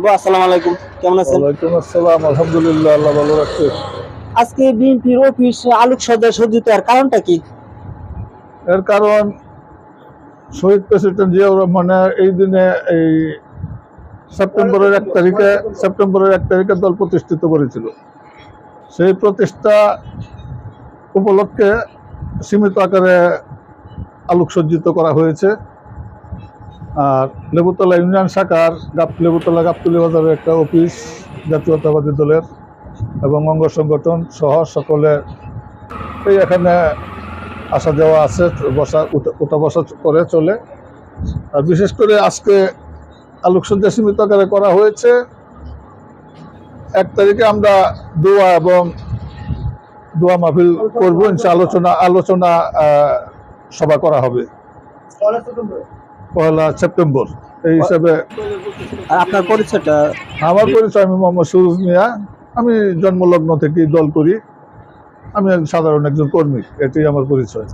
আসসালামু আলাইকুম, কেমন আছেন? ওয়ালাইকুম আসসালাম, আলহামদুলিল্লাহ, আল্লাহ ভালো রাখছে। আজকে বিএনপির অফিস আলোকসজ্জায় সজ্জিত, এর কারণটা কি? এর কারণ শহীদ প্রেসিডেন্ট জিয়াউর রহমানের এই দিনে এই সেপ্টেম্বরের 1 তারিখে দল প্রতিষ্ঠিত করেছিল। সেই প্রতিষ্ঠা উপলক্ষে সীমিত আকারে আলোকসজ্জিত করা হয়েছে। আর লেবুতলা ইউনিয়ন শাখার লেবুতলা গাবতলী বাজারের একটা অফিস জাতীয়তাবাদী দলের এবং অঙ্গ সংগঠন সহ সকলে এখানে আসা যাওয়া আছে, উঠা বসা করে চলে। আর বিশেষ করে আজকে আলোকসজ্জা সীমিত আকারে করা হয়েছে। 1 তারিখে আমরা দোয়া মাহফিল করবো, আলোচনা সভা করা হবে 1 সেপ্টেম্বর। এই হিসাবে আর আপনার পরিচয়টা? আমার পরিচয়, আমি মোহাম্মদ সুরুজ মিয়া। আমি জন্মলগ্ন থেকেই দল করি। আমি সাধারণ একজন কর্মী, এটাই আমার পরিচয়।